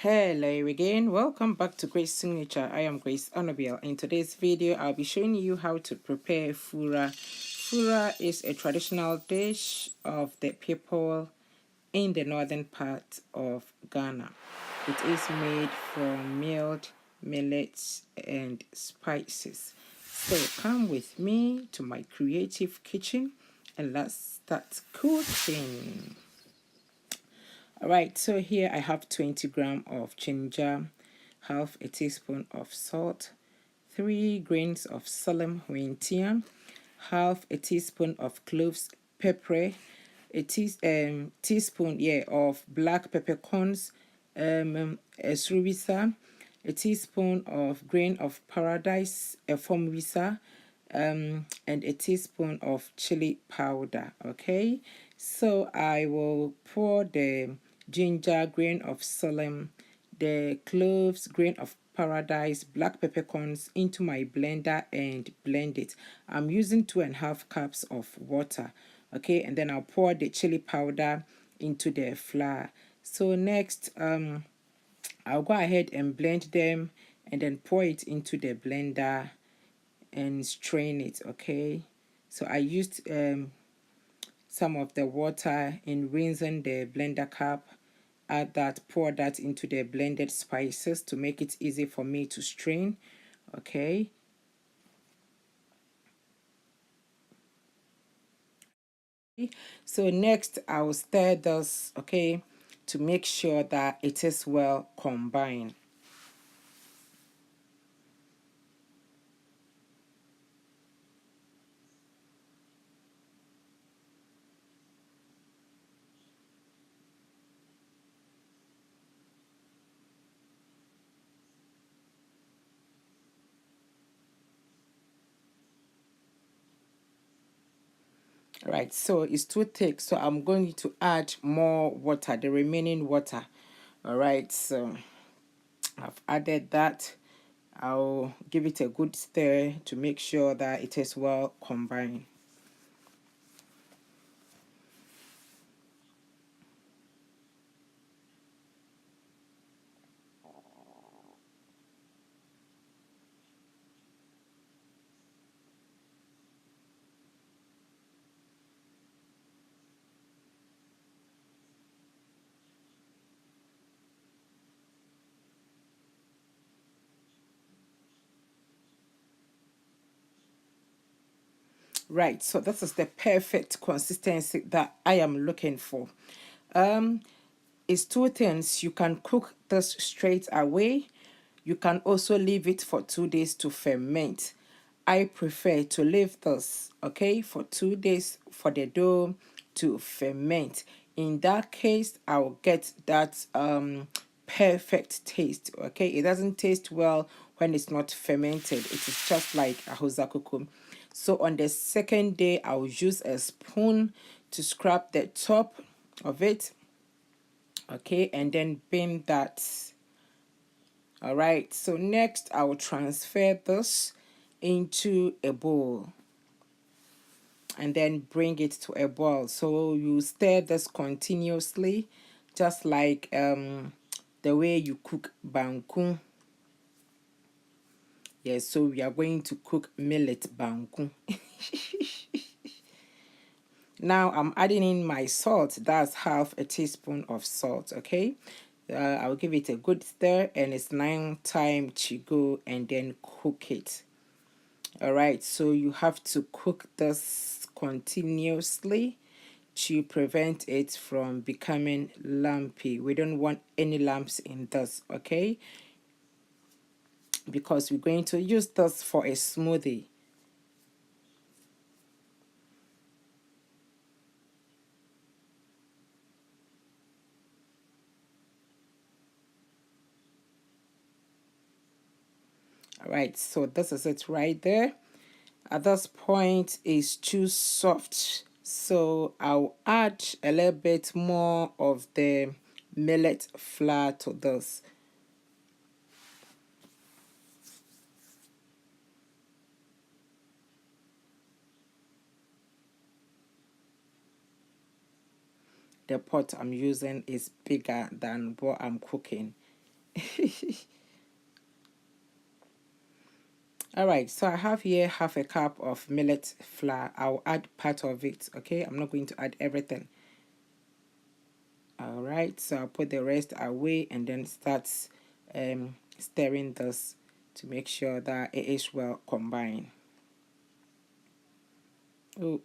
Hello again, welcome back to Grace Signature. I am Grace Annabelle. In today's video I'll be showing you how to prepare fura. Fura is a traditional dish of the people in the northern part of Ghana. It is made from millets and spices. So come with me to my creative kitchen and let's start cooking. Alright, so here I have 20 grams of ginger, half a teaspoon of salt, 3 grains of selim, half a teaspoon of cloves, pepper, a teaspoon of black peppercorns, a surubisa, a teaspoon of grain of paradise, a formwisa, and a teaspoon of chili powder. Okay, so I will pour the ginger, grain of selim, the cloves, grain of paradise, black peppercorns into my blender and blend it. I'm using 2.5 cups of water. Okay, and then I'll pour the chili powder into the flour. So next I'll go ahead and blend them and then pour it into the blender and strain it. Okay, so I used some of the water in rinsing the blender cup. Add that, pour that into the blended spices to make it easy for me to strain. Okay, so next I will stir this, okay, to make sure that it is well combined. Right, so it's too thick, so I'm going to add more water, the remaining water. All right, so I've added that. I'll give it a good stir to make sure that it is well combined. Right, so this is the perfect consistency that I am looking for. It's two things. You can cook this straight away. You can also leave it for 2 days to ferment. I prefer to leave this, okay, for 2 days for the dough to ferment. In that case, I'll get that perfect taste. Okay, it doesn't taste well when it's not fermented. It is just like a hozakuku. So on the second day, I'll use a spoon to scrap the top of it. Okay, and then bend that. All right, so next I will transfer this into a bowl and then bring it to a boil. So you stir this continuously, just like the way you cook banku. Yes, so we are going to cook millet banku. Now I'm adding in my salt. That's half a teaspoon of salt. Okay, I'll give it a good stir, and it's now time to go and then cook it. All right, so you have to cook this continuously to prevent it from becoming lumpy. We don't want any lumps in this, okay, because we're going to use this for a smoothie. All right, so this is it right there. At this point, it's too soft, so I'll add a little bit more of the millet flour to this. The pot I'm using is bigger than what I'm cooking. All right, so I have here half a cup of millet flour. I'll add part of it, okay? I'm not going to add everything. All right, so I'll put the rest away and then start stirring this to make sure that it is well combined. Oh.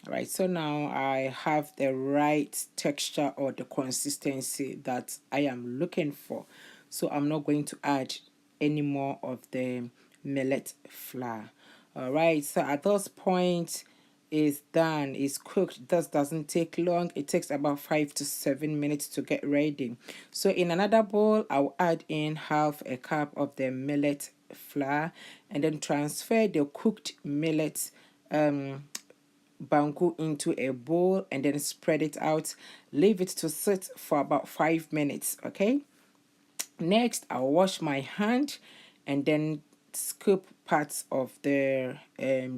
All right, so now I have the right texture or the consistency that I am looking for. So I'm not going to add any more of the millet flour. All right, so at this point is done, is cooked. This doesn't take long. It takes about 5 to 7 minutes to get ready. So in another bowl, I'll add in half a cup of the millet flour and then transfer the cooked millet banku into a bowl and then spread it out. Leave it to sit for about 5 minutes, okay? Next, I'll wash my hand and then scoop parts of the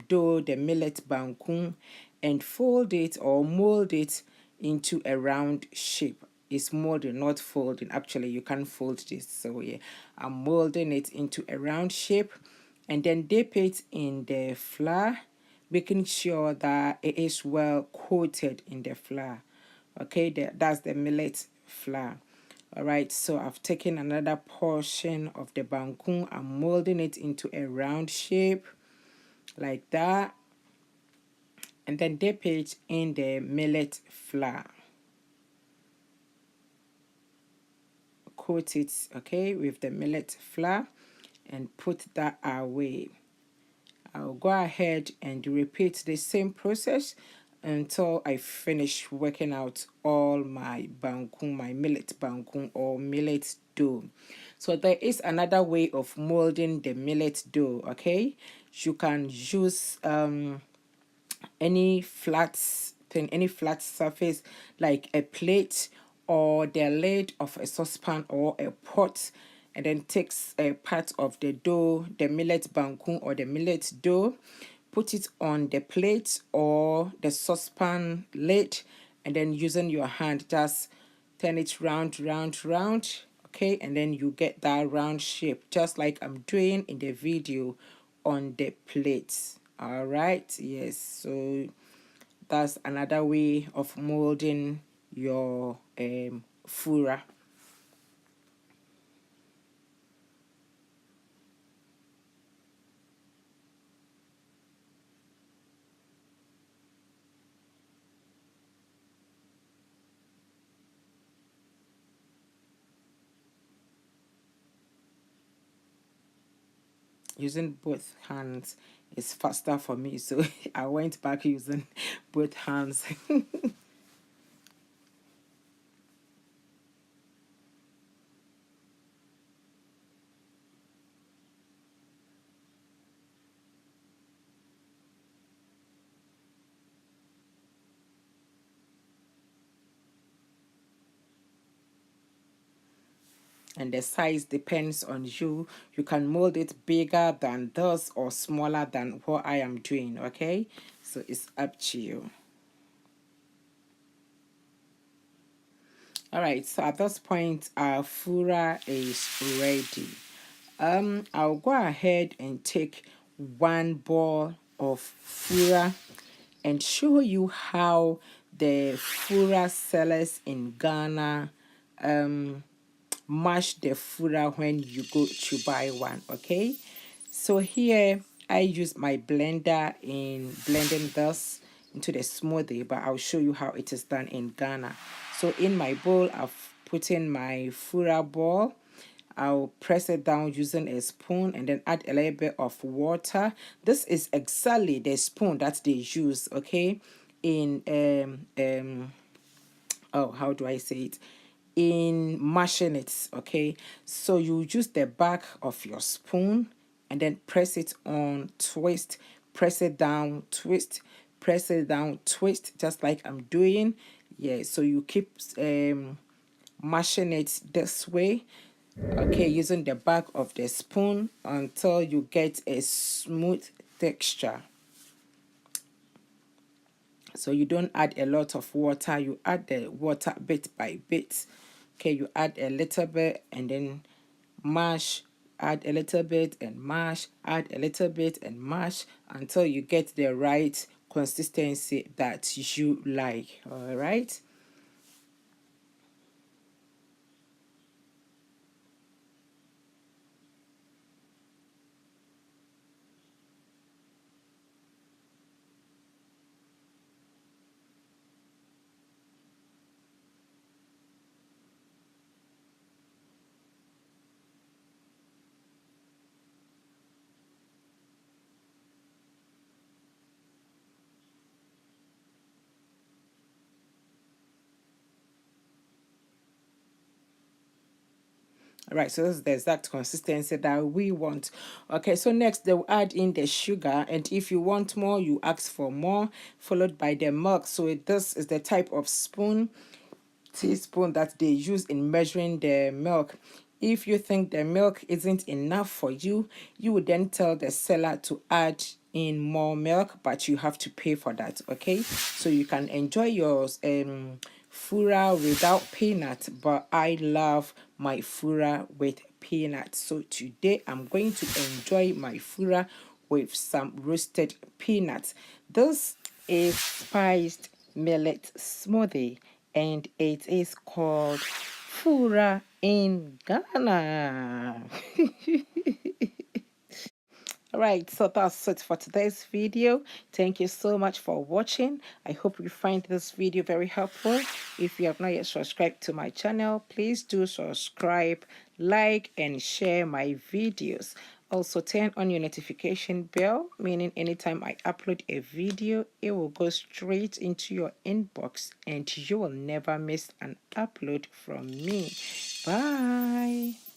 dough, the millet banku, and fold it or mold it into a round shape. It's molding, not folding. Actually, you can't fold this. So yeah, I'm molding it into a round shape and then dip it in the flour, making sure that it is well coated in the flour. Okay, that's the millet flour. All right, so I've taken another portion of the banku. I'm molding it into a round shape like that, and then dip it in the millet flour. Coat it, okay, with the millet flour and put that away. I'll go ahead and repeat the same process until I finish working out all my banku, my millet banku or millet dough. So there is another way of molding the millet dough, okay? You can use any flat thing, any flat surface like a plate or the lid of a saucepan or a pot, and then takes a part of the dough, the millet banku or the millet dough, put it on the plate or the saucepan lid, and then using your hand just turn it round, round, round, okay, and then you get that round shape just like I'm doing in the video on the plate. All right, yes, so that's another way of molding your fura. Using both hands is faster for me, so I went back using both hands. And the size depends on you. You can mold it bigger than this or smaller than what I am doing, okay? So it's up to you. All right, so at this point our fura is ready. I'll go ahead and take one ball of fura and show you how the fura sellers in Ghana mash the fura when you go to buy one, okay? So here I use my blender in blending this into the smoothie, but I'll show you how it is done in Ghana. So in my bowl, I've put in my fura ball. I'll press it down using a spoon and then add a little bit of water. This is exactly the spoon that they use, okay, in oh, how do I say it, in mashing it, okay? So you use the back of your spoon and then press it on, twist, press it down, twist, press it down, twist, just like I'm doing. Yeah, so you keep mashing it this way, okay, using the back of the spoon until you get a smooth texture. So you don't add a lot of water, you add the water bit by bit. Okay, you add a little bit and then mash, add a little bit and mash, add a little bit and mash until you get the right consistency that you like. All right. All right, so this is the exact consistency that we want. Okay, so next they'll add in the sugar, and if you want more, you ask for more, followed by the milk. So this is the type of spoon, teaspoon, that they use in measuring the milk. If you think the milk isn't enough for you, you would then tell the seller to add in more milk, but you have to pay for that. Okay, so you can enjoy your fura without peanut, but I love my fura with peanut. So today I'm going to enjoy my fura with some roasted peanuts. This is spiced millet smoothie, and it is called Fura in Ghana. All right, so that's it for today's video. Thank you so much for watching. I hope you find this video very helpful. If you have not yet subscribed to my channel, please do subscribe, like, and share my videos. Also, turn on your notification bell, meaning anytime I upload a video, it will go straight into your inbox and you will never miss an upload from me. Bye.